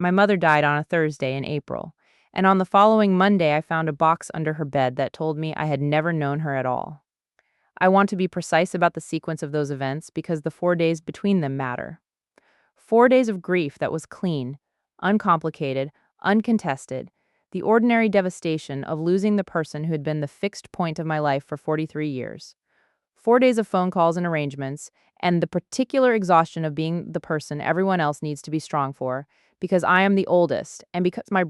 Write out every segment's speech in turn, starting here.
My mother died on a Thursday in April, and on the following Monday I found a box under her bed that told me I had never known her at all. I want to be precise about the sequence of those events because the 4 days between them matter. 4 days of grief that was clean, uncomplicated, uncontested, the ordinary devastation of losing the person who had been the fixed point of my life for 43 years. 4 days of phone calls and arrangements, and the particular exhaustion of being the person everyone else needs to be strong for, because I am the oldest, and because my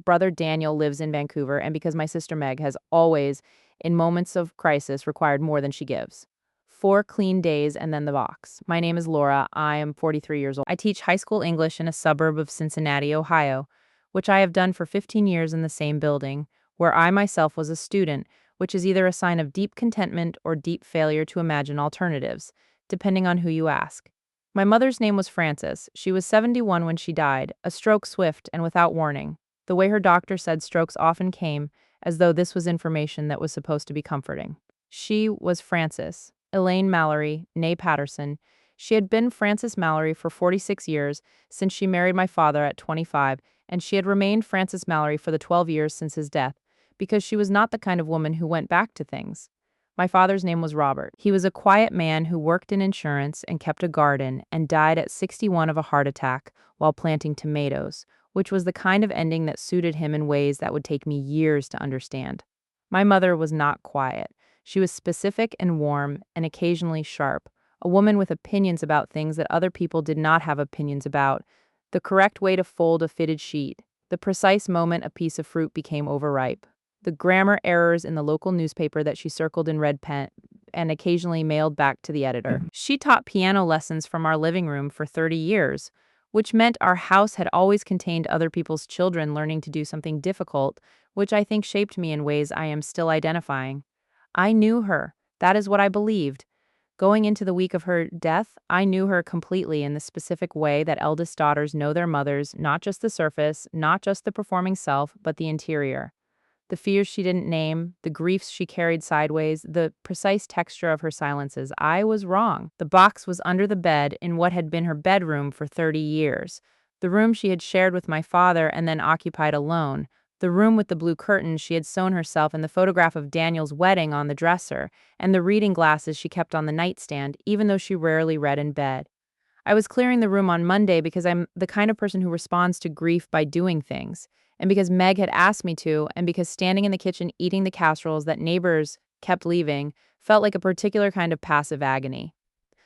brother Daniel lives in Vancouver, and because my sister Meg has always, in moments of crisis, required more than she gives. 4 clean days and then the box. My name is Laura. I am 43 years old. I teach high school English in a suburb of Cincinnati, Ohio, which I have done for 15 years in the same building, where I myself was a student, which is either a sign of deep contentment or deep failure to imagine alternatives, depending on who you ask. My mother's name was Frances. She was 71 when she died, a stroke swift and without warning. The way her doctor said strokes often came, as though this was information that was supposed to be comforting. She was Frances Elaine Mallory, née Patterson. She had been Frances Mallory for 46 years since she married my father at 25, and she had remained Frances Mallory for the 12 years since his death, because she was not the kind of woman who went back to things. My father's name was Robert. He was a quiet man who worked in insurance and kept a garden and died at 61 of a heart attack while planting tomatoes, which was the kind of ending that suited him in ways that would take me years to understand. My mother was not quiet. She was specific and warm and occasionally sharp, a woman with opinions about things that other people did not have opinions about, the correct way to fold a fitted sheet, the precise moment a piece of fruit became overripe, the grammar errors in the local newspaper that she circled in red pen and occasionally mailed back to the editor. She taught piano lessons from our living room for 30 years, which meant our house had always contained other people's children learning to do something difficult, which I think shaped me in ways I am still identifying. I knew her. That is what I believed. Going into the week of her death, I knew her completely in the specific way that eldest daughters know their mothers, not just the surface, not just the performing self, but the interior. The fears she didn't name, the griefs she carried sideways, the precise texture of her silences. I was wrong. The box was under the bed in what had been her bedroom for 30 years. The room she had shared with my father and then occupied alone. The room with the blue curtains she had sewn herself and the photograph of Daniel's wedding on the dresser, and the reading glasses she kept on the nightstand, even though she rarely read in bed. I was clearing the room on Monday because I'm the kind of person who responds to grief by doing things, and because Meg had asked me to, and because standing in the kitchen eating the casseroles that neighbors kept leaving felt like a particular kind of passive agony.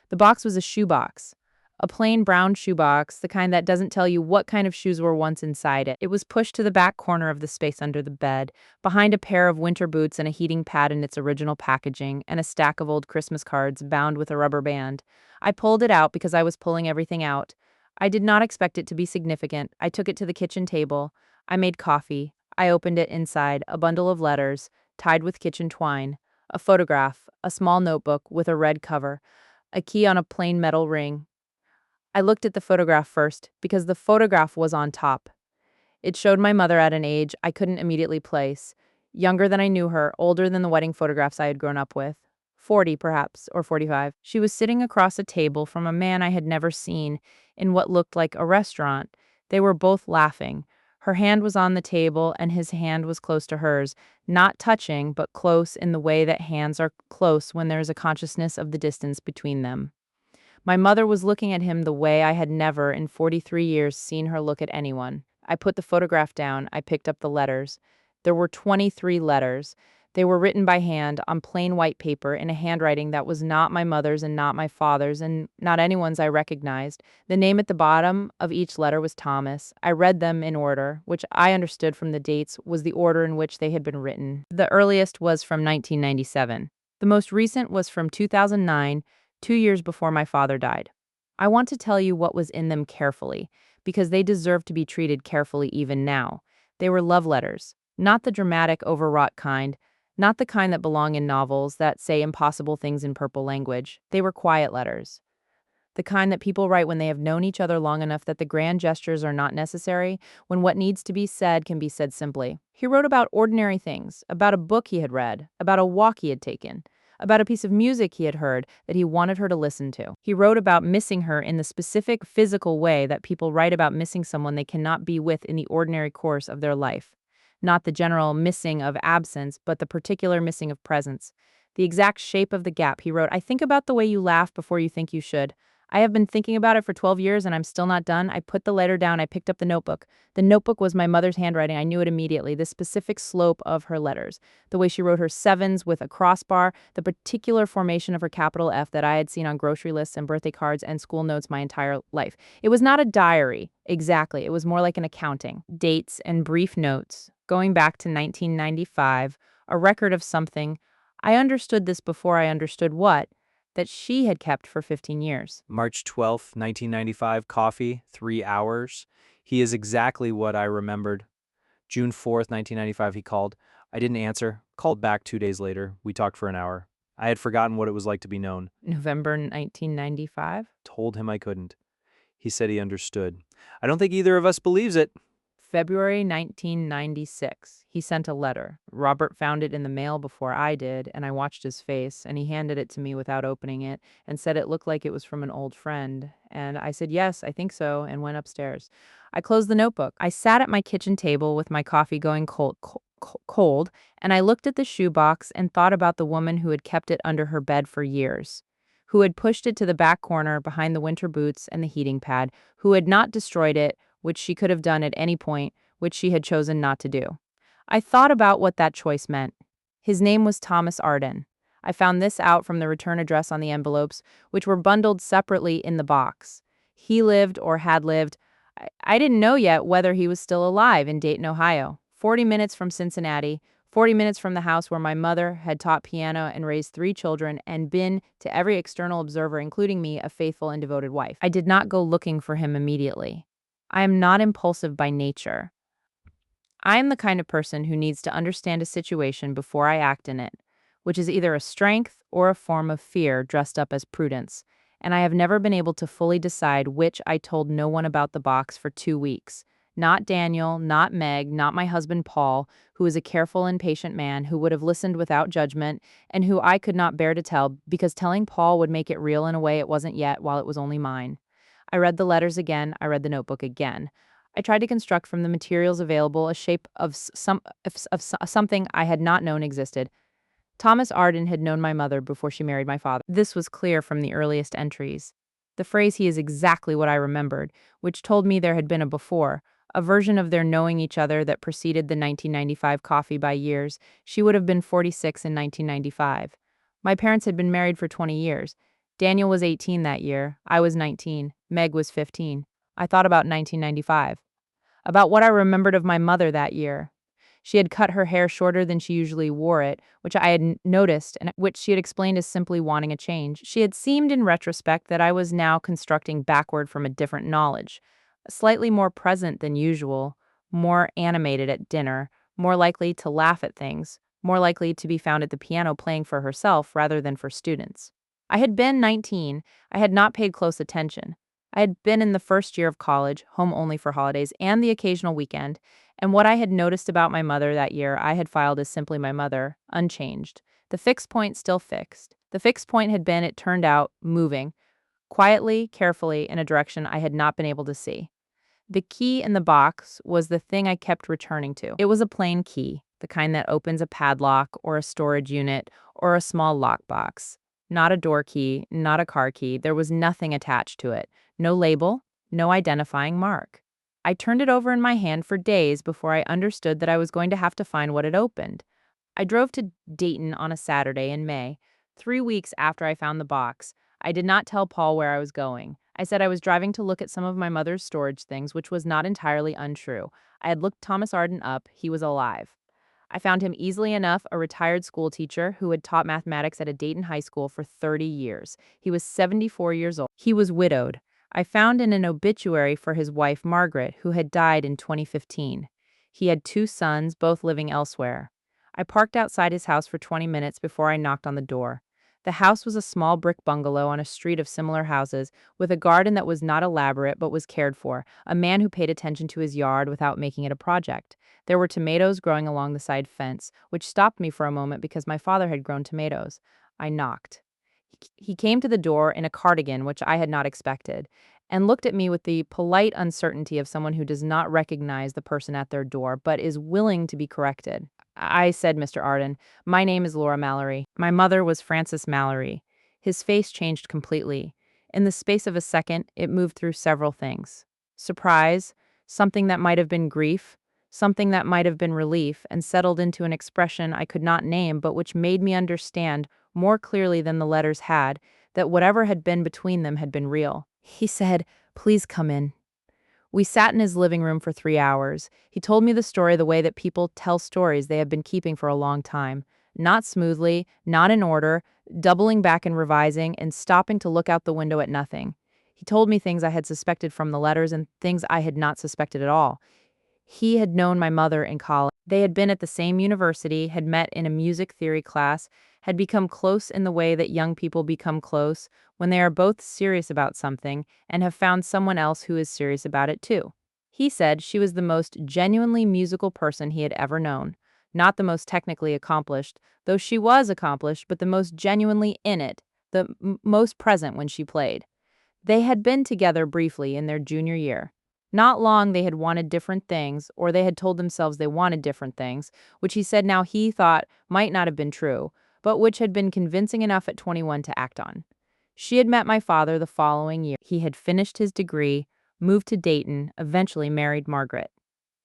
The box was a shoebox. A plain brown shoebox, the kind that doesn't tell you what kind of shoes were once inside it. It was pushed to the back corner of the space under the bed, behind a pair of winter boots and a heating pad in its original packaging, and a stack of old Christmas cards bound with a rubber band. I pulled it out because I was pulling everything out. I did not expect it to be significant. I took it to the kitchen table. I made coffee. I opened it inside, a bundle of letters, tied with kitchen twine, a photograph, a small notebook with a red cover, a key on a plain metal ring. I looked at the photograph first because the photograph was on top. It showed my mother at an age I couldn't immediately place, younger than I knew her, older than the wedding photographs I had grown up with. 40, perhaps, or 45. She was sitting across a table from a man I had never seen in what looked like a restaurant. They were both laughing. Her hand was on the table and his hand was close to hers, not touching, but close in the way that hands are close when there is a consciousness of the distance between them. My mother was looking at him the way I had never, in 43 years, seen her look at anyone. I put the photograph down. I picked up the letters. There were 23 letters. They were written by hand on plain white paper in a handwriting that was not my mother's and not my father's and not anyone's I recognized. The name at the bottom of each letter was Thomas. I read them in order, which I understood from the dates was the order in which they had been written. The earliest was from 1997. The most recent was from 2009, 2 years before my father died. I want to tell you what was in them carefully, because they deserve to be treated carefully even now. They were love letters, not the dramatic, overwrought kind, not the kind that belong in novels that say impossible things in purple language. They were quiet letters, the kind that people write when they have known each other long enough that the grand gestures are not necessary, when what needs to be said can be said simply. He wrote about ordinary things, about a book he had read, about a walk he had taken, about a piece of music he had heard that he wanted her to listen to. He wrote about missing her in the specific physical way that people write about missing someone they cannot be with in the ordinary course of their life. Not the general missing of absence, but the particular missing of presence. The exact shape of the gap, he wrote, I think about the way you laugh before you think you should. I have been thinking about it for 12 years and I'm still not done. I put the letter down. I picked up the notebook. The notebook was my mother's handwriting. I knew it immediately. The specific slope of her letters, the way she wrote her sevens with a crossbar, the particular formation of her capital F that I had seen on grocery lists and birthday cards and school notes my entire life. It was not a diary, exactly. It was more like an accounting. Dates and brief notes, going back to 1995, a record of something. I understood this before I understood what, that she had kept for 15 years. March 12th, 1995, coffee, 3 hours. He is exactly what I remembered. June 4th, 1995, he called. I didn't answer. Called back 2 days later. We talked for an hour. I had forgotten what it was like to be known. November 1995? Told him I couldn't. He said he understood. I don't think either of us believes it. February 1996. He sent a letter. Robert found it in the mail before I did, and I watched his face, and he handed it to me without opening it and said it looked like it was from an old friend. And I said, yes, I think so, and went upstairs. I closed the notebook. I sat at my kitchen table with my coffee going cold, and I looked at the shoebox and thought about the woman who had kept it under her bed for years, who had pushed it to the back corner behind the winter boots and the heating pad, who had not destroyed it, which she could have done at any point, which she had chosen not to do. I thought about what that choice meant. His name was Thomas Arden. I found this out from the return address on the envelopes, which were bundled separately in the box. He lived or had lived. I didn't know yet whether he was still alive in Dayton, Ohio, 40 minutes from Cincinnati, 40 minutes from the house where my mother had taught piano and raised 3 children and been, to every external observer, including me, a faithful and devoted wife. I did not go looking for him immediately. I am not impulsive by nature. I am the kind of person who needs to understand a situation before I act in it, which is either a strength or a form of fear dressed up as prudence, and I have never been able to fully decide which. I told no one about the box for 2 weeks. Not Daniel, not Meg, not my husband Paul, who is a careful and patient man who would have listened without judgment, and who I could not bear to tell because telling Paul would make it real in a way it wasn't yet while it was only mine. I read the letters again. I read the notebook again. I tried to construct from the materials available a shape of something I had not known existed. Thomas Arden had known my mother before she married my father. This was clear from the earliest entries. The phrase "he is exactly what I remembered," which told me there had been a before, a version of their knowing each other that preceded the 1995 coffee by years. She would have been 46 in 1995. My parents had been married for 20 years. Daniel was 18 that year. I was 19. Meg was 15. I thought about 1995. About what I remembered of my mother that year. She had cut her hair shorter than she usually wore it, which I had noticed and which she had explained as simply wanting a change. She had seemed in retrospect that I was now constructing backward from a different knowledge, slightly more present than usual, more animated at dinner, more likely to laugh at things, more likely to be found at the piano playing for herself rather than for students. I had been 19. I had not paid close attention. I had been in the first year of college, home only for holidays and the occasional weekend, and what I had noticed about my mother that year I had filed as simply my mother, unchanged. The fixed point still fixed. The fixed point had been, it turned out, moving, quietly, carefully, in a direction I had not been able to see. The key in the box was the thing I kept returning to. It was a plain key, the kind that opens a padlock or a storage unit or a small lockbox. Not a door key, not a car key. There was nothing attached to it. No label, no identifying mark. I turned it over in my hand for days before I understood that I was going to have to find what it opened. I drove to Dayton on a Saturday in May, 3 weeks after I found the box. I did not tell Paul where I was going. I said I was driving to look at some of my mother's storage things, which was not entirely untrue. I had looked Thomas Arden up. He was alive. I found him easily enough, a retired school teacher who had taught mathematics at a Dayton high school for 30 years. He was 74 years old. He was widowed. I found in an obituary for his wife, Margaret, who had died in 2015. He had 2 sons, both living elsewhere. I parked outside his house for 20 minutes before I knocked on the door. The house was a small brick bungalow on a street of similar houses, with a garden that was not elaborate but was cared for, a man who paid attention to his yard without making it a project. There were tomatoes growing along the side fence, which stopped me for a moment because my father had grown tomatoes. I knocked. He came to the door in a cardigan, which I had not expected, and looked at me with the polite uncertainty of someone who does not recognize the person at their door, but is willing to be corrected. I said, Mr. Arden, my name is Laura Mallory. My mother was Frances Mallory. His face changed completely. In the space of a second, it moved through several things. Surprise, something that might have been grief, something that might have been relief, and settled into an expression I could not name, but which made me understand more clearly than the letters had, that whatever had been between them had been real. He said, "Please come in." We sat in his living room for 3 hours. He told me the story the way that people tell stories they have been keeping for a long time. Not smoothly, not in order, doubling back and revising, and stopping to look out the window at nothing. He told me things I had suspected from the letters and things I had not suspected at all. He had known my mother in college. They had been at the same university, had met in a music theory class, had become close in the way that young people become close when they are both serious about something and have found someone else who is serious about it too. He said she was the most genuinely musical person he had ever known. Not the most technically accomplished, though she was accomplished, but the most genuinely in it, the most present when she played. They had been together briefly in their junior year. Not long they had wanted different things, or they had told themselves they wanted different things, which he said now he thought might not have been true, but which had been convincing enough at 21 to act on. She had met my father the following year. He had finished his degree, moved to Dayton, eventually married Margaret.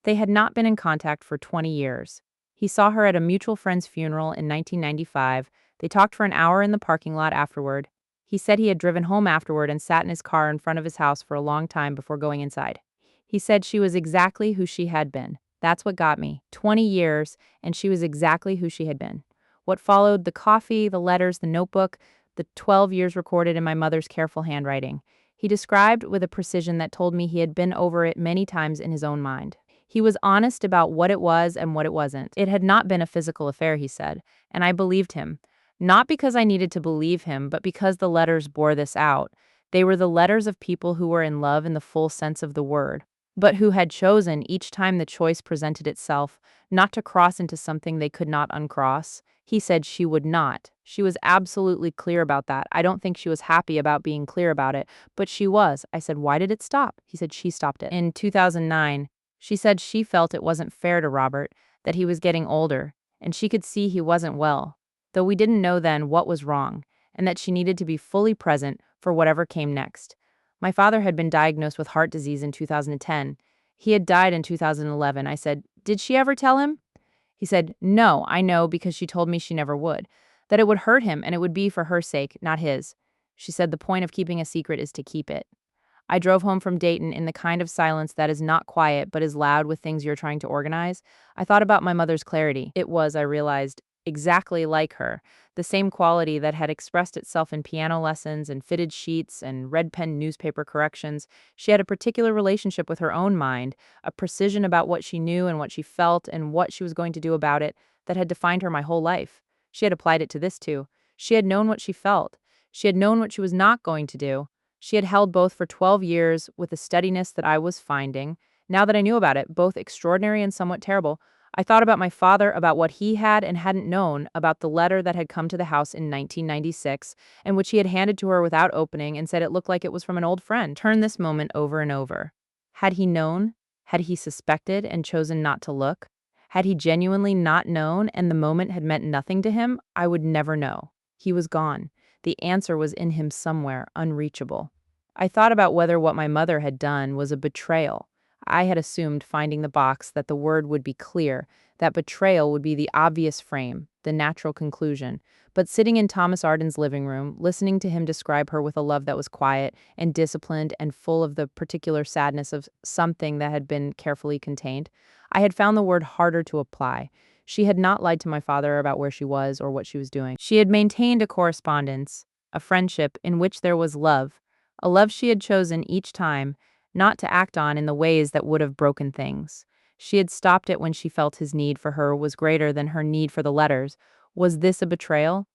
They had not been in contact for 20 years. He saw her at a mutual friend's funeral in 1995. They talked for an hour in the parking lot afterward. He said he had driven home afterward and sat in his car in front of his house for a long time before going inside. He said she was exactly who she had been. That's what got me. 20 years, and she was exactly who she had been. What followed, the coffee, the letters, the notebook, the 12 years recorded in my mother's careful handwriting. He described with a precision that told me he had been over it many times in his own mind. He was honest about what it was and what it wasn't. It had not been a physical affair, he said, and I believed him. Not because I needed to believe him, but because the letters bore this out. They were the letters of people who were in love in the full sense of the word, but who had chosen, each time the choice presented itself, not to cross into something they could not uncross. He said she would not. She was absolutely clear about that. I don't think she was happy about being clear about it, but she was. I said, why did it stop? He said she stopped it. In 2009, she said she felt it wasn't fair to Robert, that he was getting older, and she could see he wasn't well, though we didn't know then what was wrong, and that she needed to be fully present for whatever came next. My father had been diagnosed with heart disease in 2010. He had died in 2011. I said, "Did she ever tell him?" He said, "No, I know because she told me she never would, that it would hurt him and it would be for her sake, not his." She said, "The point of keeping a secret is to keep it." I drove home from Dayton in the kind of silence that is not quiet but is loud with things you're trying to organize. I thought about my mother's clarity. It was, I realized, exactly like her, the same quality that had expressed itself in piano lessons and fitted sheets and red pen newspaper corrections. She had a particular relationship with her own mind, a precision about what she knew and what she felt and what she was going to do about it that had defined her my whole life. She had applied it to this too. She had known what she felt. She had known what she was not going to do. She had held both for 12 years with a steadiness that I was finding. Now that I knew about it, both extraordinary and somewhat terrible, I thought about my father, about what he had and hadn't known, about the letter that had come to the house in 1996, and which he had handed to her without opening and said it looked like it was from an old friend. Turn this moment over and over. Had he known? Had he suspected and chosen not to look? Had he genuinely not known and the moment had meant nothing to him? I would never know. He was gone. The answer was in him somewhere, unreachable. I thought about whether what my mother had done was a betrayal. I had assumed, finding the box, that the word would be clear, that betrayal would be the obvious frame, the natural conclusion. But sitting in Thomas Arden's living room, listening to him describe her with a love that was quiet and disciplined and full of the particular sadness of something that had been carefully contained, I had found the word harder to apply. She had not lied to my father about where she was or what she was doing. She had maintained a correspondence, a friendship in which there was love, a love she had chosen each time not to act on in the ways that would have broken things. She had stopped it when she felt his need for her was greater than her need for the letters. Was this a betrayal?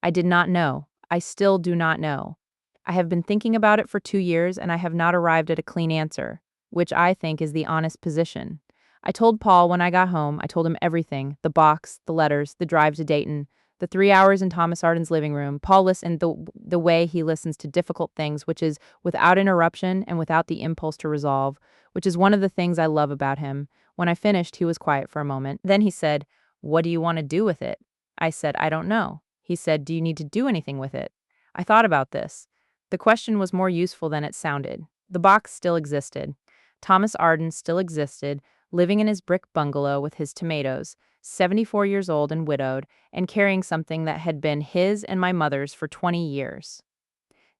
I did not know. I still do not know. I have been thinking about it for 2 years and I have not arrived at a clean answer, which I think is the honest position. I told Paul when I got home, I told him everything, the box, the letters, the drive to Dayton, The 3 hours in Thomas Arden's living room, Paul listened the way he listens to difficult things, which is without interruption and without the impulse to resolve, which is one of the things I love about him. When I finished, he was quiet for a moment. Then he said, "What do you want to do with it?" I said, "I don't know." He said, "Do you need to do anything with it?" I thought about this. The question was more useful than it sounded. The box still existed. Thomas Arden still existed, living in his brick bungalow with his tomatoes, 74 years old and widowed, and carrying something that had been his and my mother's for 20 years.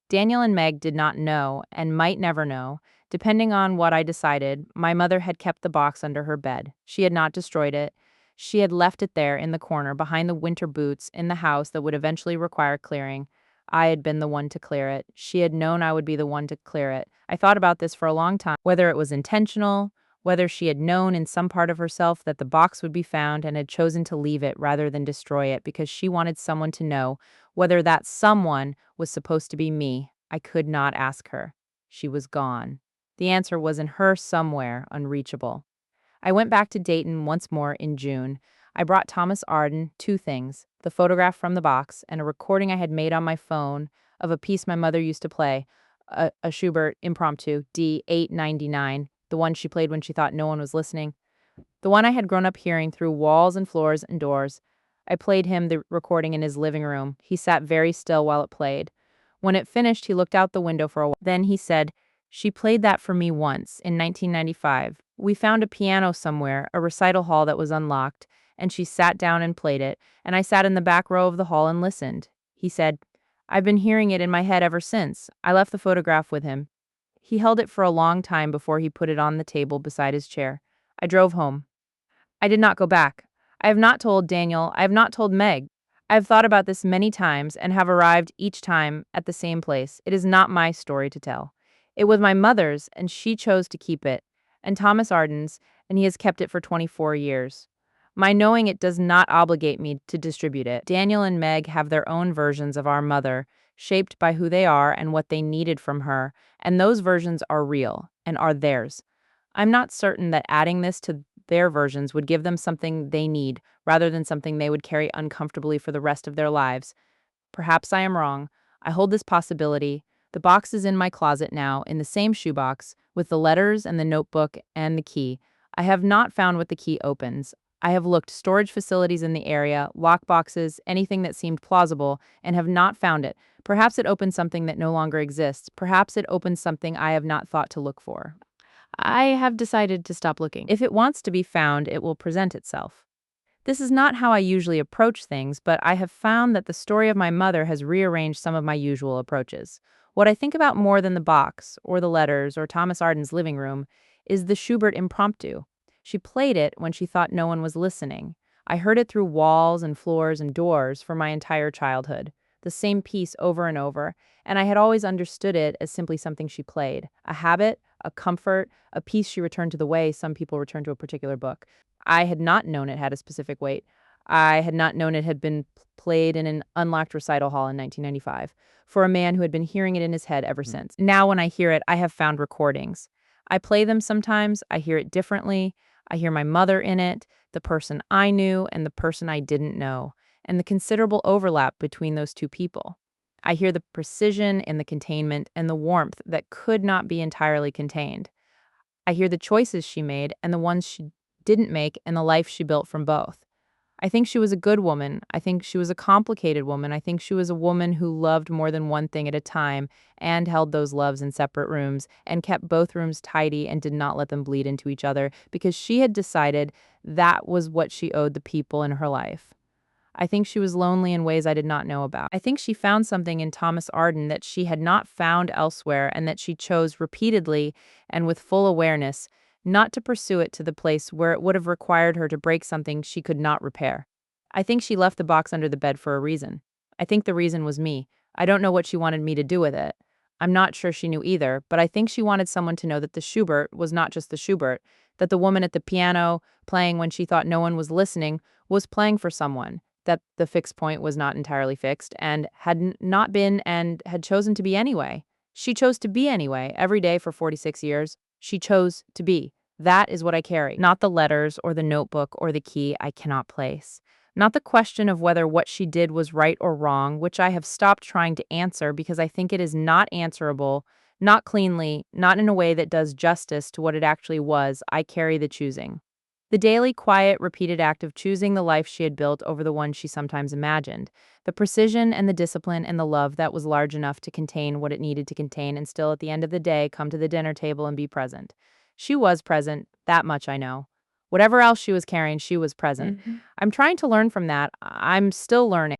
Daniel and Meg did not know and might never know. Depending on what I decided, my mother had kept the box under her bed. She had not destroyed it. She had left it there in the corner behind the winter boots in the house that would eventually require clearing. I had been the one to clear it. She had known I would be the one to clear it. I thought about this for a long time, whether it was intentional, whether she had known in some part of herself that the box would be found and had chosen to leave it rather than destroy it because she wanted someone to know, whether that someone was supposed to be me. I could not ask her. She was gone. The answer was in her somewhere, unreachable. I went back to Dayton once more in June. I brought Thomas Arden two things: the photograph from the box and a recording I had made on my phone of a piece my mother used to play, a Schubert impromptu, D 899, the one she played when she thought no one was listening, the one I had grown up hearing through walls and floors and doors. I played him the recording in his living room. He sat very still while it played. When it finished, he looked out the window for a while. Then he said, "She played that for me once, in 1995. We found a piano somewhere, a recital hall that was unlocked, and she sat down and played it, and I sat in the back row of the hall and listened." He said, "I've been hearing it in my head ever since." I left the photograph with him. He held it for a long time before he put it on the table beside his chair. I drove home. I did not go back. I have not told Daniel, I have not told Meg. I have thought about this many times and have arrived each time at the same place. It is not my story to tell. It was my mother's, and she chose to keep it, and Thomas Arden's, and he has kept it for 24 years. My knowing it does not obligate me to distribute it. Daniel and Meg have their own versions of our mother, shaped by who they are and what they needed from her, and those versions are real and are theirs. I'm not certain that adding this to their versions would give them something they need rather than something they would carry uncomfortably for the rest of their lives. Perhaps I am wrong. I hold this possibility. The box is in my closet now, in the same shoebox, with the letters and the notebook and the key. I have not found what the key opens. I have looked storage facilities in the area, lock boxes, anything that seemed plausible, and have not found it. Perhaps it opens something that no longer exists. Perhaps it opens something I have not thought to look for. I have decided to stop looking. If it wants to be found, it will present itself. This is not how I usually approach things, but I have found that the story of my mother has rearranged some of my usual approaches. What I think about more than the box, or the letters, or Thomas Arden's living room, is the Schubert impromptu. She played it when she thought no one was listening. I heard it through walls and floors and doors for my entire childhood, the same piece over and over, and I had always understood it as simply something she played, a habit, a comfort, a piece she returned to the way some people return to a particular book. I had not known it had a specific weight. I had not known it had been played in an unlocked recital hall in 1995 for a man who had been hearing it in his head ever since. Now, when I hear it, I have found recordings. I play them sometimes. I hear it differently. I hear my mother in it, the person I knew, and the person I didn't know, and the considerable overlap between those two people. I hear the precision in the containment and the warmth that could not be entirely contained. I hear the choices she made and the ones she didn't make and the life she built from both. I think she was a good woman. I think she was a complicated woman. I think she was a woman who loved more than one thing at a time and held those loves in separate rooms and kept both rooms tidy and did not let them bleed into each other because she had decided that was what she owed the people in her life. I think she was lonely in ways I did not know about. I think she found something in Thomas Arden that she had not found elsewhere and that she chose repeatedly and with full awareness not to pursue it to the place where it would have required her to break something she could not repair. I think she left the box under the bed for a reason. I think the reason was me. I don't know what she wanted me to do with it. I'm not sure she knew either, but I think she wanted someone to know that the Schubert was not just the Schubert, that the woman at the piano, playing when she thought no one was listening, was playing for someone, that the fixed point was not entirely fixed and had not been and had chosen to be anyway. She chose to be anyway, every day for 46 years. She chose to be. That is what I carry, not the letters or the notebook or the key I cannot place. Not the question of whether what she did was right or wrong, which I have stopped trying to answer because I think it is not answerable, not cleanly, not in a way that does justice to what it actually was. I carry the choosing. The daily, quiet, repeated act of choosing the life she had built over the one she sometimes imagined. The precision and the discipline and the love that was large enough to contain what it needed to contain and still, at the end of the day, come to the dinner table and be present. She was present, that much I know. Whatever else she was carrying, she was present. Mhm. I'm trying to learn from that. I'm still learning.